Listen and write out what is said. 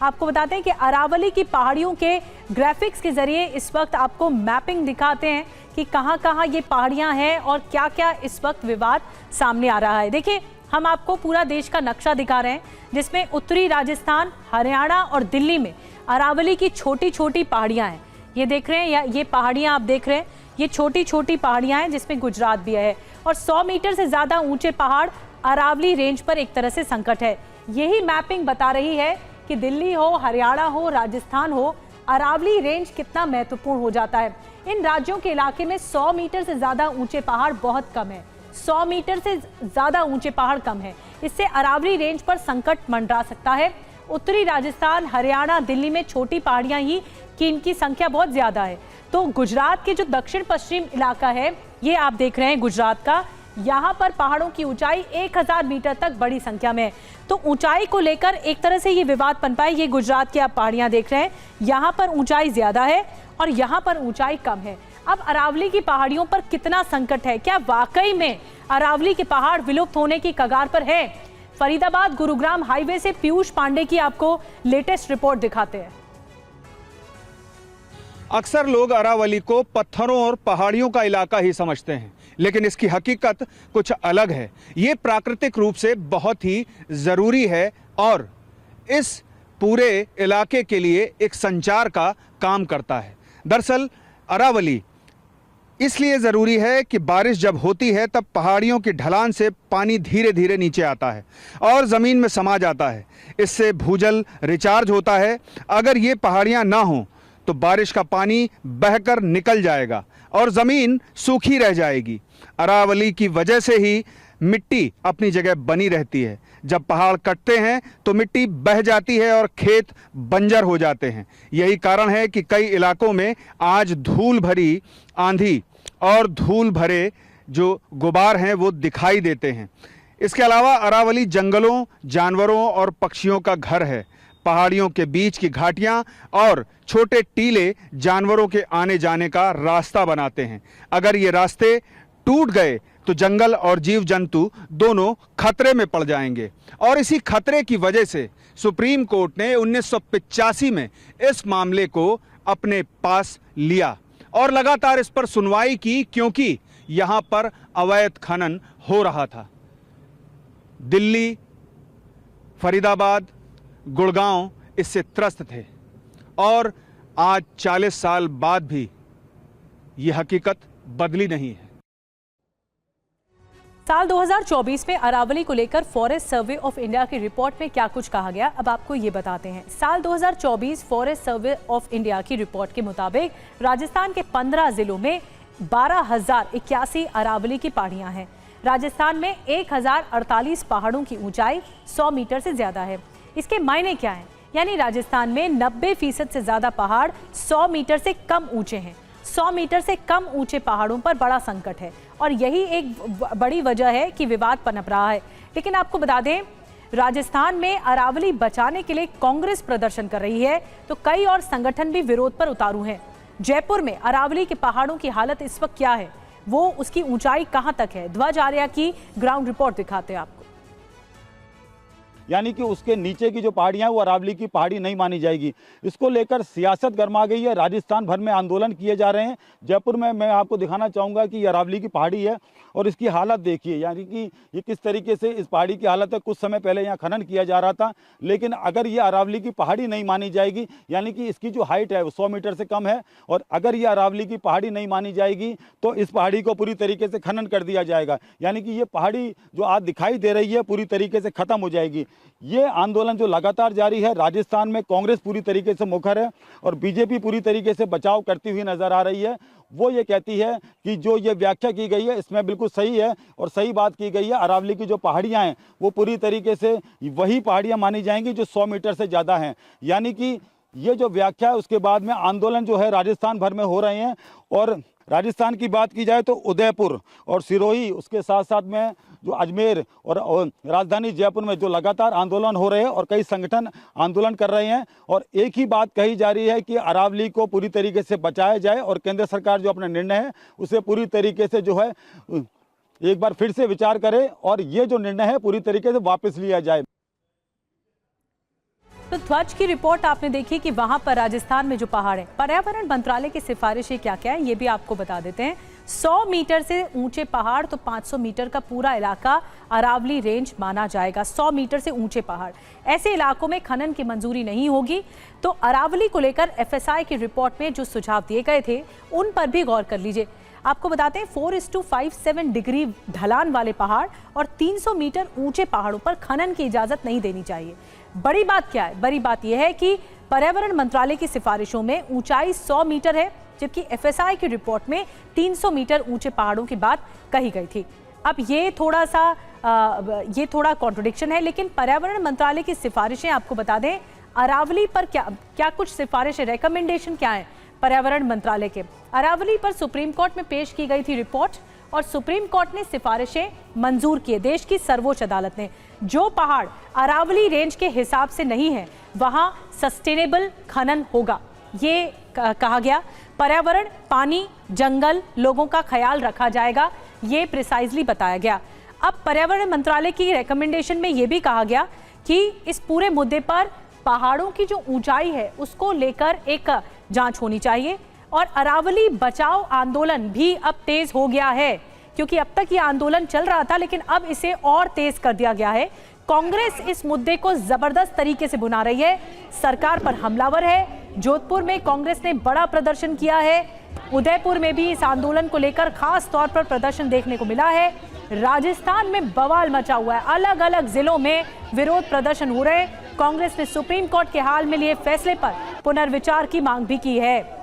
आपको बताते हैं कि अरावली की पहाड़ियों के ग्राफिक्स के जरिए इस वक्त आपको मैपिंग दिखाते हैं कि कहां कहां ये पहाड़ियां हैं और क्या क्या इस वक्त विवाद सामने आ रहा है। देखिए, हम आपको पूरा देश का नक्शा दिखा रहे हैं जिसमें उत्तरी राजस्थान, हरियाणा और दिल्ली में अरावली की छोटी छोटी पहाड़ियां हैं। ये देख रहे हैं, या ये पहाड़ियां आप देख रहे हैं, ये छोटी छोटी पहाड़ियां हैं जिसमें गुजरात भी है। और 100 मीटर से ज्यादा ऊंचे पहाड़ अरावली रेंज पर एक तरह से संकट है। यही मैपिंग बता रही है कि दिल्ली हो, हरियाणा हो, राजस्थान हो, अरावली रेंज कितना महत्वपूर्ण हो जाता है। इन राज्यों के इलाके में 100 मीटर से ज्यादा ऊंचे पहाड़ बहुत कम है। 100 मीटर से ज्यादा ऊंचे पहाड़ कम है। इससे अरावली रेंज पर संकट मंडरा सकता है। उत्तरी राजस्थान, हरियाणा, दिल्ली में छोटी पहाड़ियां ही की इनकी संख्या बहुत ज्यादा है। तो गुजरात के जो दक्षिण पश्चिम इलाका है, ये आप देख रहे हैं गुजरात का, यहाँ पर पहाड़ों की ऊंचाई 1000 मीटर तक बड़ी संख्या में है। तो ऊंचाई को लेकर एक तरह से ये विवाद पनपा है। ये गुजरात की आप पहाड़ियां देख रहे हैं, यहाँ पर ऊंचाई ज्यादा है और यहाँ पर ऊंचाई कम है। अब अरावली की पहाड़ियों पर कितना संकट है? क्या वाकई में अरावली के पहाड़ विलुप्त होने की कगार पर है? फरीदाबाद गुरुग्राम हाईवे से पीयूष पांडे की आपको लेटेस्ट रिपोर्ट दिखाते हैं। अक्सर लोग अरावली को पत्थरों और पहाड़ियों का इलाका ही समझते हैं, लेकिन इसकी हकीकत कुछ अलग है। ये प्राकृतिक रूप से बहुत ही ज़रूरी है और इस पूरे इलाके के लिए एक संचार का काम करता है। दरअसल अरावली इसलिए ज़रूरी है कि बारिश जब होती है तब पहाड़ियों की ढलान से पानी धीरे धीरे नीचे आता है और ज़मीन में समा जाता है। इससे भूजल रिचार्ज होता है। अगर ये पहाड़ियाँ ना हों तो बारिश का पानी बहकर निकल जाएगा और ज़मीन सूखी रह जाएगी। अरावली की वजह से ही मिट्टी अपनी जगह बनी रहती है। जब पहाड़ कटते हैं तो मिट्टी बह जाती है और खेत बंजर हो जाते हैं। यही कारण है कि कई इलाकों में आज धूल भरी आंधी और धूल भरे जो गुबार हैं वो दिखाई देते हैं। इसके अलावा अरावली जंगलों, जानवरों और पक्षियों का घर है। पहाड़ियों के बीच की घाटियां और छोटे टीले जानवरों के आने जाने का रास्ता बनाते हैं। अगर ये रास्ते टूट गए तो जंगल और जीव जंतु दोनों खतरे में पड़ जाएंगे। और इसी खतरे की वजह से सुप्रीम कोर्ट ने 1985 में इस मामले को अपने पास लिया और लगातार इस पर सुनवाई की, क्योंकि यहां पर अवैध खनन हो रहा था। दिल्ली, फरीदाबाद, गुड़गांव इससे त्रस्त थे और आज 40 साल बाद भी यह हकीकत बदली नहीं है। साल 2024 में अरावली को लेकर फॉरेस्ट सर्वे ऑफ इंडिया की रिपोर्ट में क्या कुछ कहा गया, अब आपको ये बताते हैं। साल 2024 फॉरेस्ट सर्वे ऑफ इंडिया की रिपोर्ट के मुताबिक राजस्थान के 15 जिलों में 12,081 अरावली की पहाड़ियां हैं। राजस्थान में 1048 पहाड़ों की ऊंचाई 100 मीटर से ज्यादा है। इसके मायने क्या हैं? यानी राजस्थान में 90% से ज्यादा पहाड़ 100 मीटर से कम ऊंचे हैं। 100 मीटर से कम ऊंचे पहाड़ों पर बड़ा संकट है और यही एक बड़ी वजह है कि विवाद पनप रहा है। लेकिन आपको बता दें, राजस्थान में अरावली बचाने के लिए कांग्रेस प्रदर्शन कर रही है तो कई और संगठन भी विरोध पर उतारू हैं। जयपुर में अरावली के पहाड़ों की हालत इस वक्त क्या है, वो उसकी ऊंचाई कहां तक है, ध्वज आर्या की ग्राउंड रिपोर्ट दिखाते हैं आपको। यानी कि उसके नीचे की जो पहाड़ियां हैं वो अरावली की पहाड़ी नहीं मानी जाएगी। इसको लेकर सियासत गर्मा गई है। राजस्थान भर में आंदोलन किए जा रहे हैं। जयपुर में मैं आपको दिखाना चाहूँगा कि अरावली की पहाड़ी है और इसकी हालत देखिए, यानी कि ये किस तरीके से इस पहाड़ी की हालत है। कुछ समय पहले यहाँ खनन किया जा रहा था, लेकिन अगर ये अरावली की पहाड़ी नहीं मानी जाएगी, यानी कि इसकी जो हाइट है वो 100 मीटर से कम है, और अगर ये अरावली की पहाड़ी नहीं मानी जाएगी तो इस पहाड़ी को पूरी तरीके से खनन कर दिया जाएगा। यानी कि ये पहाड़ी जो आज दिखाई दे रही है पूरी तरीके से खत्म हो जाएगी। ये आंदोलन जो लगातार जारी है, राजस्थान में कांग्रेस पूरी तरीके से मुखर है और बीजेपी पूरी तरीके से बचाव करती हुई नजर आ रही है। वो ये कहती है कि जो ये व्याख्या की गई है इसमें बिल्कुल सही है और सही बात की गई है। अरावली की जो पहाड़ियां हैं वो पूरी तरीके से वही पहाड़ियां मानी जाएंगी जो 100 मीटर से ज़्यादा हैं। यानी कि ये जो व्याख्या है उसके बाद में आंदोलन जो है राजस्थान भर में हो रहे हैं। और राजस्थान की बात की जाए तो उदयपुर और सिरोही, उसके साथ साथ में जो अजमेर और राजधानी जयपुर में जो लगातार आंदोलन हो रहे हैं और कई संगठन आंदोलन कर रहे हैं। और एक ही बात कही जा रही है कि अरावली को पूरी तरीके से बचाया जाए और केंद्र सरकार जो अपना निर्णय है उसे पूरी तरीके से जो है एक बार फिर से विचार करे और ये जो निर्णय है पूरी तरीके से वापस लिया जाए। तो ध्वज की रिपोर्ट आपने देखी कि वहां पर राजस्थान में जो पहाड़ है, पर्यावरण मंत्रालय की सिफारिशें क्या क्या है ये भी आपको बता देते हैं। 100 मीटर से ऊंचे पहाड़ तो 500 मीटर का पूरा इलाका अरावली रेंज माना जाएगा। 100 मीटर से ऊंचे पहाड़, ऐसे इलाकों में खनन की मंजूरी नहीं होगी। तो अरावली को लेकर FSI की रिपोर्ट में जो सुझाव दिए गए थे उन पर भी गौर कर लीजिए। आपको बताते हैं 4:57 डिग्री ढलान वाले पहाड़ और 300 मीटर ऊंचे पहाड़ों पर खनन की इजाजत नहीं देनी चाहिए। बड़ी बात क्या है? बड़ी बात यह है कि पर्यावरण मंत्रालय की सिफारिशों में ऊंचाई 100 मीटर है, जबकि FSI की रिपोर्ट में 300 मीटर ऊंचे पहाड़ों की बात कही गई थी। अब ये थोड़ा कॉन्ट्रडिक्शन है, लेकिन पर्यावरण मंत्रालय की सिफारिशें आपको बता दें अरावली पर क्या कुछ सिफारिशें, रिकमेंडेशन क्या है पर्यावरण मंत्रालय के। अरावली पर सुप्रीम कोर्ट में पेश की गई थी रिपोर्ट और सुप्रीम कोर्ट ने सिफारिशें मंजूर किए। देश की सर्वोच्च अदालत ने जो पहाड़ अरावली रेंज के हिसाब से नहीं है वहां सस्टेनेबल खनन होगा, ये कहा गया। पर्यावरण, पानी, जंगल, लोगों का ख्याल रखा जाएगा, ये प्रिसाइजली बताया गया। अब पर्यावरण मंत्रालय की रिकमेंडेशन में यह भी कहा गया कि इस पूरे मुद्दे पर पहाड़ों की जो ऊंचाई है उसको लेकर एक जांच होनी चाहिए। और अरावली बचाओ आंदोलन भी अब तेज हो गया है, क्योंकि अब तक ये आंदोलन चल रहा था लेकिन अब इसे और तेज कर दिया गया है। कांग्रेस इस मुद्दे को जबरदस्त तरीके से भुना रही है, सरकार पर हमलावर है। जोधपुर में कांग्रेस ने बड़ा प्रदर्शन किया है, उदयपुर में भी इस आंदोलन को लेकर खास तौर पर प्रदर्शन देखने को मिला है। राजस्थान में बवाल मचा हुआ है, अलग अलग जिलों में विरोध प्रदर्शन हो रहे हैं। कांग्रेस ने सुप्रीम कोर्ट के हाल में लिए फैसले पर पुनर्विचार की मांग भी की है।